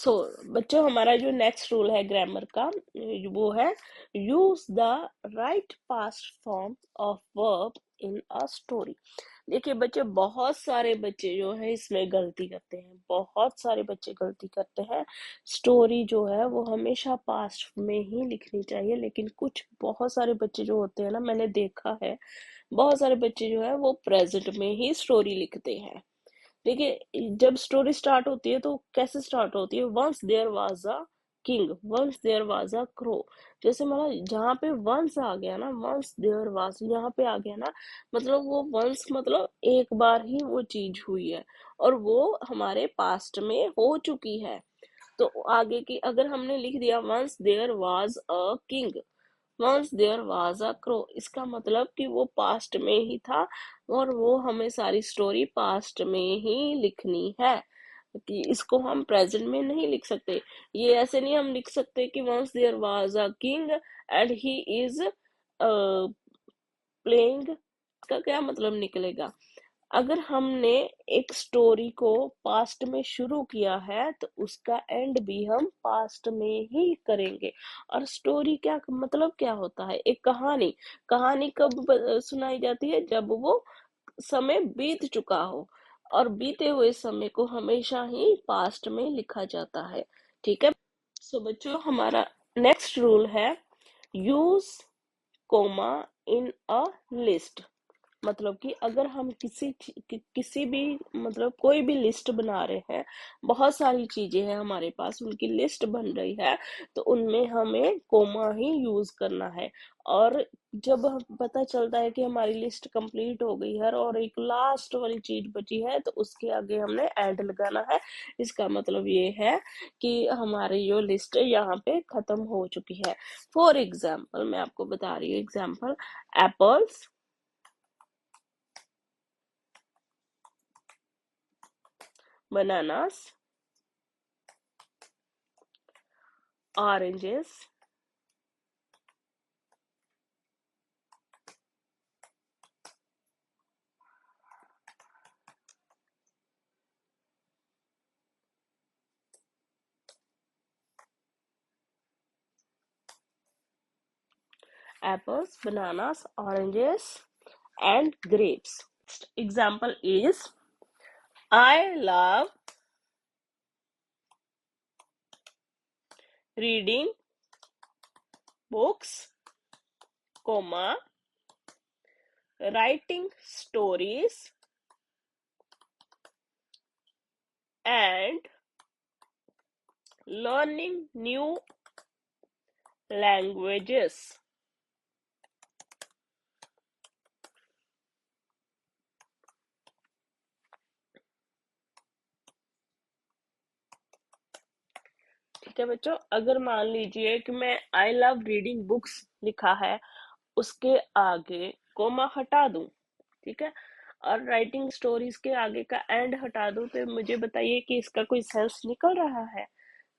सो बच्चों, हमारा जो नेक्स्ट रूल है ग्रामर का, वो है use the right past form of verb in a story. देखिए बच्चे, बहुत सारे बच्चे जो है इसमें गलती करते हैं, बहुत सारे बच्चे गलती करते हैं। स्टोरी जो है वो हमेशा पास्ट में ही लिखनी चाहिए, लेकिन कुछ बहुत सारे बच्चे जो होते हैं ना, मैंने देखा है बहुत सारे बच्चे जो है वो प्रेजेंट में ही स्टोरी लिखते हैं। देखिए, जब स्टोरी स्टार्ट होती है तो कैसे स्टार्ट होती है? Once there was a king, once there was a crow. जैसे मतलब जहाँ पे वंस आ गया ना, वंस देयर वाज यहाँ पे आ गया ना, मतलब वो वंस मतलब एक बार ही वो चीज हुई है और वो हमारे पास्ट में हो चुकी है। तो आगे की अगर हमने लिख दिया once there was a king, once there was a crow, इसका मतलब कि वो पास्ट में ही था और वो हमें सारी स्टोरी पास्ट में ही लिखनी है, कि इसको हम प्रेजेंट में नहीं लिख सकते। ये ऐसे नहीं हम लिख सकते कि once there was a king and he is playing, का क्या मतलब निकलेगा? अगर हमने एक स्टोरी को पास्ट में शुरू किया है तो उसका एंड भी हम पास्ट में ही करेंगे। और स्टोरी क्या मतलब क्या होता है? एक कहानी। कहानी कब सुनाई जाती है? जब वो समय बीत चुका हो, और बीते हुए समय को हमेशा ही पास्ट में लिखा जाता है। ठीक है। सो बच्चों, हमारा नेक्स्ट रूल है use comma in a list. मतलब कि अगर हम किसी भी मतलब कोई भी लिस्ट बना रहे हैं, बहुत सारी चीजें हैं हमारे पास, उनकी लिस्ट बन रही है, तो उनमें हमें कोमा ही यूज करना है। और जब हम पता चलता है कि हमारी लिस्ट कंप्लीट हो गई है और एक लास्ट वाली चीज बची है, तो उसके आगे हमने एंड लगाना है। इसका मतलब ये है कि हमारी जो लिस्ट है यहाँ पे खत्म हो चुकी है। फॉर एग्जाम्पल मैं आपको बता रही हूँ example, apples, bananas, oranges, apples, bananas, oranges, and grapes. Example is I love reading books, comma, writing stories, and learning new languages. ठीक है बच्चों, अगर मान लीजिए कि मैं आई लव रीडिंग बुक्स लिखा है, उसके आगे कोमा हटा दूं, ठीक है, और राइटिंग स्टोरीज के आगे का एंड हटा दूं, तो मुझे बताइए कि इसका कोई सेंस निकल रहा है?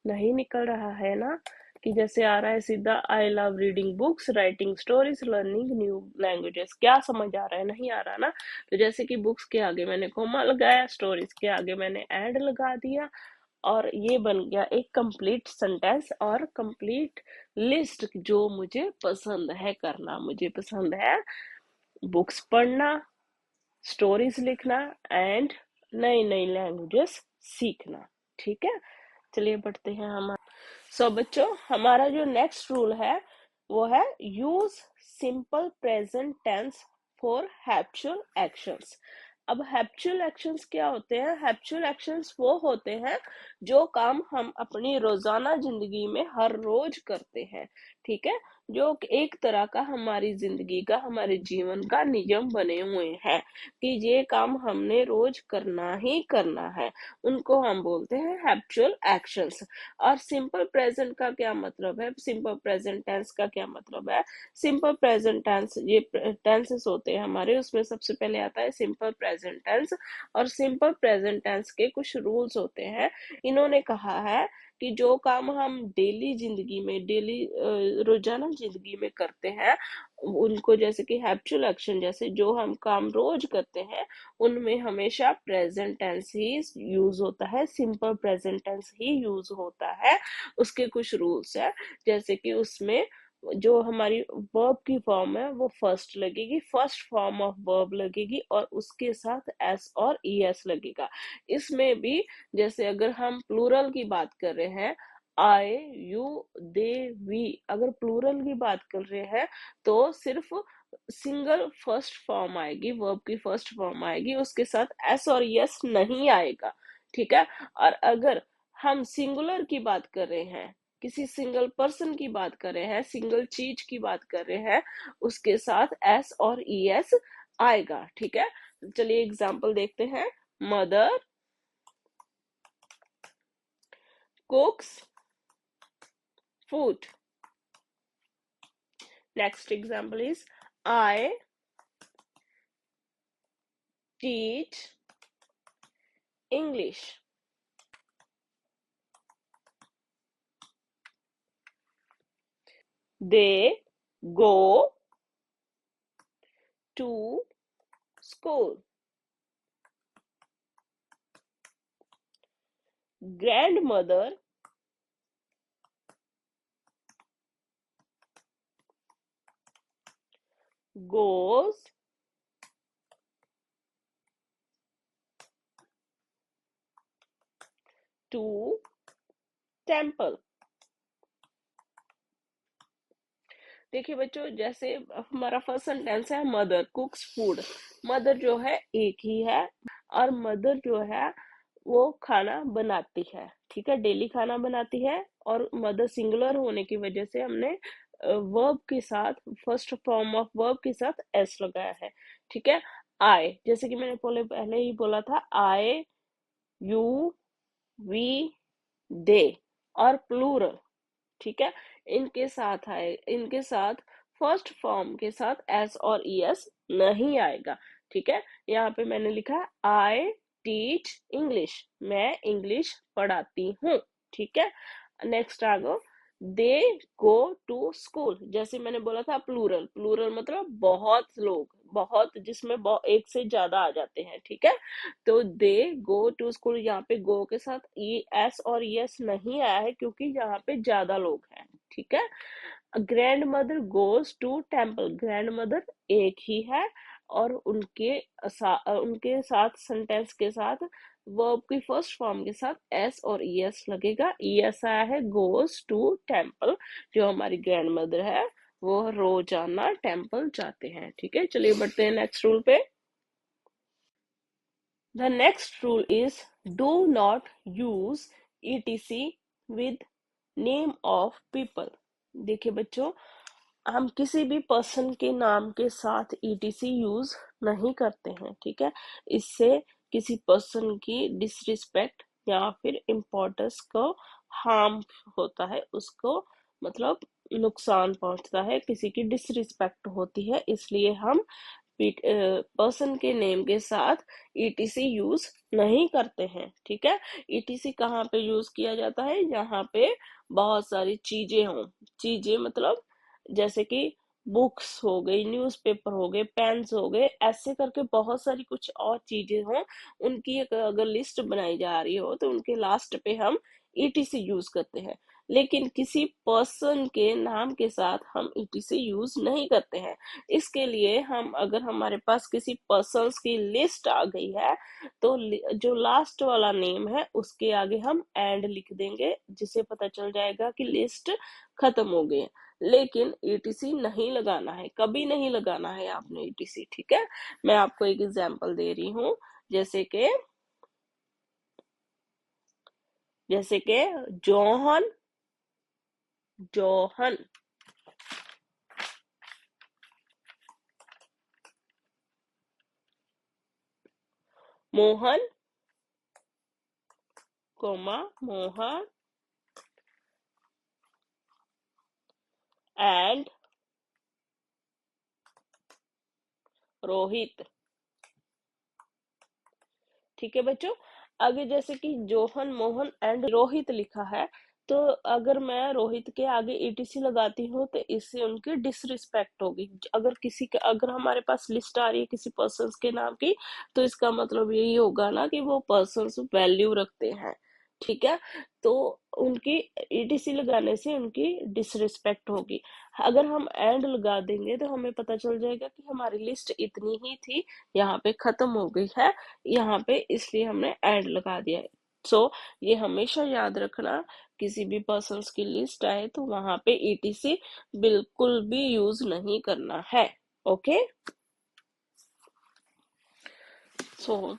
नहीं निकल रहा है ना। कि जैसे आ रहा है सीधा I love reading books, writing stories, learning new languages. क्या समझ आ रहा है? नहीं आ रहा ना। तो जैसे कि बुक्स के आगे मैंने कोमा लगाया, स्टोरीज के आगे मैंने एंड लगा दिया, और ये बन गया एक कंप्लीट सेंटेंस और कंप्लीट लिस्ट जो मुझे पसंद है करना। मुझे पसंद है बुक्स पढ़ना, स्टोरीज लिखना एंड नई नई लैंग्वेजेस सीखना। ठीक है, चलिए बढ़ते हैं हम। सो बच्चों, हमारा जो नेक्स्ट रूल है वो है use simple present tense for habitual actions. अब हैप्चुअल एक्शंस क्या होते हैं? हैप्चुअल एक्शंस वो होते हैं जो काम हम अपनी रोजाना जिंदगी में हर रोज करते हैं। ठीक है, जो एक तरह का हमारी जिंदगी का, हमारे जीवन का नियम बने हुए हैं कि ये काम हमने रोज करना ही करना है, उनको हम बोलते हैं हैप्चुअल एक्शंस। और सिंपल प्रेजेंट का क्या मतलब है? सिंपल प्रेजेंट टेंस का क्या मतलब है? सिंपल प्रेजेंट टेंस, ये टेंसेस होते हैं हमारे, उसमें सबसे पहले आता है सिंपल प्रेजेंट टेंस। और सिंपल प्रेजेंट टेंस के कुछ रूल्स होते हैं। इन्होंने कहा है कि जो काम हम डेली जिंदगी में, डेली रोजाना जिंदगी में करते हैं, उनको, जैसे कि हैबिचुअल एक्शन, जैसे जो हम काम रोज करते हैं, उनमें हमेशा प्रेजेंट टेंस ही यूज होता है, सिंपल प्रेजेंट टेंस ही यूज होता है। उसके कुछ रूल्स है, जैसे कि उसमें जो हमारी वर्ब की फॉर्म है वो फर्स्ट लगेगी, फर्स्ट फॉर्म ऑफ वर्ब लगेगी, और उसके साथ एस और ई एस लगेगा। इसमें भी जैसे अगर हम प्लूरल की बात कर रहे हैं, आई, यू, दे, वी, अगर प्लूरल की बात कर रहे हैं तो सिर्फ सिंगल फर्स्ट फॉर्म आएगी, वर्ब की फर्स्ट फॉर्म आएगी, उसके साथ एस और यस नहीं आएगा। ठीक है। और अगर हम सिंगुलर की बात कर रहे हैं, किसी सिंगल पर्सन की बात कर रहे हैं, सिंगल चीज की बात कर रहे हैं, उसके साथ एस और ई एस आएगा। ठीक है। चलिए एग्जाम्पल देखते हैं। Mother cooks food. Next example is I teach English. They go to school. Grandmother goes to temple. देखिए बच्चों, जैसे हमारा फर्स्ट सेंटेंस है मदर कुक्स फूड। मदर जो है एक ही है, और मदर जो है वो खाना बनाती है। ठीक है, डेली खाना बनाती है, और मदर सिंगुलर होने की वजह से हमने वर्ब के साथ, फर्स्ट फॉर्म ऑफ वर्ब के साथ एस लगाया है। ठीक है। आई, जैसे कि मैंने पहले ही बोला था, आई, यू, वी, दे, और प्लूरल। ठीक है। इनके साथ आए, इनके साथ फर्स्ट फॉर्म के साथ एस और ई एस नहीं आएगा। ठीक है। यहाँ पे मैंने लिखा आई टीच इंग्लिश, मैं इंग्लिश पढ़ाती हूँ। ठीक है। Next I go, they go to school. जैसे मैंने बोला था प्लूरल, प्लूरल मतलब बहुत लोग, बहुत, जिसमें एक से ज्यादा आ जाते हैं। ठीक है। तो दे गो टू स्कूल, यहाँ पे गो के साथ ई एस और यस नहीं आया है, क्योंकि यहाँ पे ज्यादा लोग हैं। ठीक है। Grandmother goes to temple, grandmother एक ही है, और उनके साथ सेंटेंस के साथ वर्ब की फर्स्ट फॉर्म के साथ एस और ई एस लगेगा। ई एस आया है गोज टू टेम्पल, जो हमारी ग्रैंड मदर है वो रोजाना टेम्पल जाते हैं। ठीक है। चलिए बढ़ते हैं नेक्स्ट रूल पे। The next rule is do not use etc with name of people. देखिए बच्चों, हम किसी भी पर्सन के नाम के साथ etc यूज नहीं करते हैं। ठीक है। इससे किसी पर्सन की डिसरिस्पेक्ट या फिर इम्पोर्टेंस को हार्म होता है, उसको मतलब नुकसान पहुंचता है, किसी की डिसरिस्पेक्ट होती है, इसलिए हम पर्सन के नेम के साथ ईटीसी यूज नहीं करते हैं। ठीक है। ईटीसी कहाँ पे यूज किया जाता है? जहाँ पे बहुत सारी चीजें हों। चीजें मतलब जैसे कि बुक्स हो गई, न्यूज़पेपर हो गए, पेन्स हो गए, ऐसे करके बहुत सारी कुछ और चीजें हों, उनकी अगर लिस्ट बनाई जा रही हो तो उनके लास्ट पे हम ईटीसी यूज करते हैं। लेकिन किसी पर्सन के नाम के साथ हम ईटीसी यूज नहीं करते हैं। इसके लिए हम, अगर हमारे पास किसी पर्सन्स की लिस्ट आ गई है, तो जो लास्ट वाला नेम है उसके आगे हम एंड लिख देंगे, जिससे पता चल जाएगा कि लिस्ट खत्म हो गई है। लेकिन ईटीसी नहीं लगाना है, कभी नहीं लगाना है आपने ईटीसी। ठीक है। मैं आपको एक एग्जांपल दे रही हूँ, जैसे कि John, John, Mohan, comma, Mohan, and Rohit. ठीक है बच्चों। आगे जैसे कि जोहन मोहन एंड रोहित लिखा है, तो अगर मैं रोहित के आगे ईटीसी लगाती हूँ तो इससे उनकी डिसरिस्पेक्ट होगी। अगर किसी के, अगर हमारे पास लिस्ट आ रही है किसी पर्सन के नाम की, तो इसका मतलब यही होगा ना कि वो पर्सन वैल्यू रखते हैं। ठीक है, तो उनकी ईटीसी लगाने से उनकी डिसरिस्पेक्ट होगी। अगर हम एंड लगा देंगे तो हमें पता चल जाएगा कि हमारी लिस्ट इतनी ही थी, यहाँ पे खत्म हो गई है यहाँ पे, इसलिए हमने एंड लगा दिया है। सो ये हमेशा याद रखना, किसी भी पर्सन्स की लिस्ट आए तो वहां पे ईटीसी बिल्कुल भी यूज नहीं करना है। ओके, सो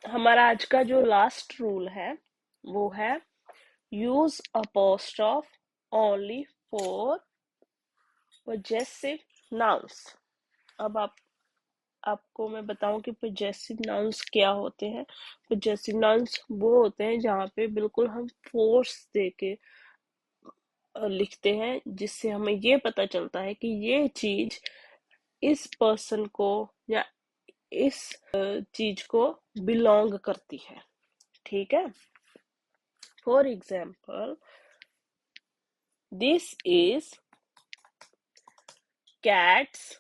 हमारा आज का जो लास्ट रूल है वो है use apostrophe only for possessive nouns। अब आपको मैं बताऊं कि possessive nouns क्या होते हैं। possessive nouns वो होते हैं जहाँ पे बिल्कुल हम फोर्स देके लिखते हैं, जिससे हमें ये पता चलता है कि ये चीज इस पर्सन को या इस चीज को बिलोंग करती है। ठीक है, for example this is cats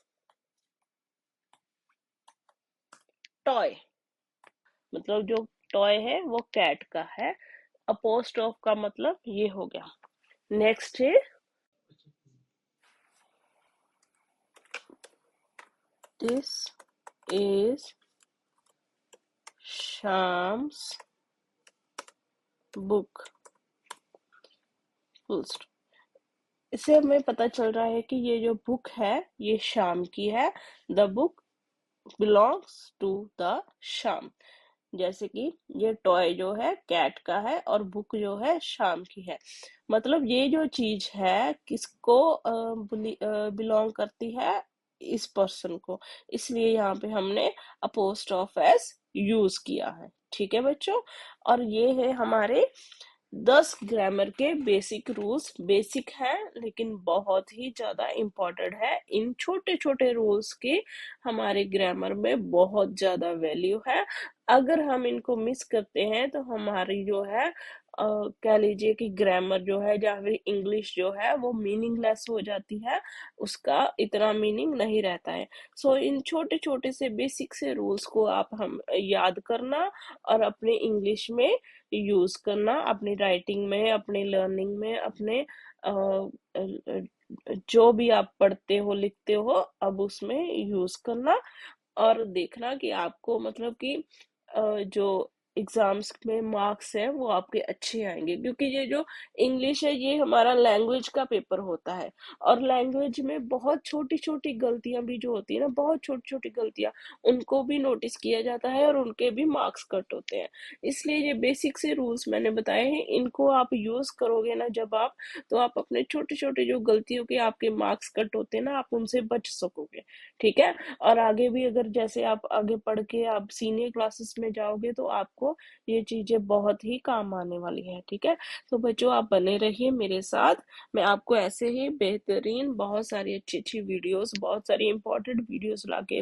toy, मतलब जो टॉय है वो कैट का है। अपोस्ट्रोफ का मतलब ये हो गया। नेक्स्ट है this is Shams book, full stop. इससे हमें पता चल रहा है कि ये जो बुक है ये शाम की है। The book belongs to the Shyam. जैसे कि ये टॉय जो है कैट का है और बुक जो है शाम की है। मतलब ये जो चीज है किसको बिलोंग करती है, इस पर्सन को, इसलिए यहाँ पे हमने अपोस्ट्रोफ एस यूज किया है। ठीक है बच्चों, और ये है हमारे 10 ग्रामर के बेसिक रूल्स। बेसिक है लेकिन बहुत ही ज्यादा इम्पोर्टेंट है। इन छोटे छोटे रूल्स की हमारे ग्रामर में बहुत ज्यादा वैल्यू है। अगर हम इनको मिस करते हैं तो हमारी जो है कह लीजिए कि ग्रामर जो है या फिर इंग्लिश जो है वो मीनिंगलेस हो जाती है, उसका इतना मीनिंग नहीं रहता है। सो इन छोटे छोटे से बेसिक से रूल्स को आप हम याद करना और अपने इंग्लिश में यूज करना, अपनी राइटिंग में, अपनी लर्निंग में, अपने जो भी आप पढ़ते हो लिखते हो अब उसमें यूज करना। और देखना कि आपको मतलब कि जो एग्जाम्स में मार्क्स है वो आपके अच्छे आएंगे, क्योंकि ये जो इंग्लिश है ये हमारा लैंग्वेज का पेपर होता है। और लैंग्वेज में बहुत छोटी छोटी गलतियां भी जो होती है ना, बहुत छोटी छोटी गलतियां, उनको भी नोटिस किया जाता है और उनके भी मार्क्स कट होते हैं। इसलिए ये बेसिक से रूल्स मैंने बताए हैं, इनको आप यूज करोगे ना जब आप, तो आप अपने छोटे छोटे जो गलतियों के आपके मार्क्स कट होते हैं ना, आप उनसे बच सकोगे। ठीक है, और आगे भी अगर जैसे आप आगे पढ़ के आप सीनियर क्लासेस में जाओगे तो आपको ये चीजें बहुत ही काम आने वाली है। ठीक है, तो बच्चों आप बने रहिए मेरे साथ। मैं आपको ऐसे ही बेहतरीन बहुत सारी अच्छी अच्छी वीडियोस, बहुत सारी इंपॉर्टेंट वीडियोस लाके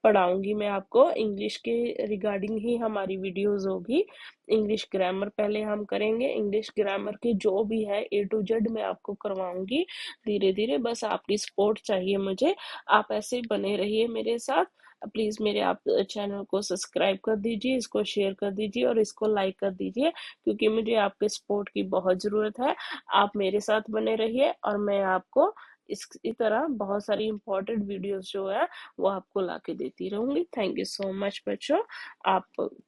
पढ़ाऊंगी। मैं आपको इंग्लिश के रिगार्डिंग ही हमारी वीडियोस होगी। इंग्लिश ग्रामर पहले हम करेंगे, इंग्लिश ग्रामर की जो भी है A to Z मैं आपको करवाऊंगी धीरे धीरे। बस आपकी सपोर्ट चाहिए मुझे, आप ऐसे ही बने रहिए मेरे साथ। प्लीज मेरे आप चैनल को सब्सक्राइब कर दीजिए, इसको शेयर कर दीजिए और इसको लाइक कर दीजिए, क्योंकि मुझे आपके सपोर्ट की बहुत जरूरत है। आप मेरे साथ बने रहिए और मैं आपको इसी तरह बहुत सारी इंपॉर्टेंट वीडियोस जो है वो आपको लाके देती रहूंगी। थैंक यू सो मच बच्चों, आप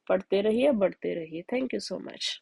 पढ़ते रहिए, बढ़ते रहिए। Thank you so much.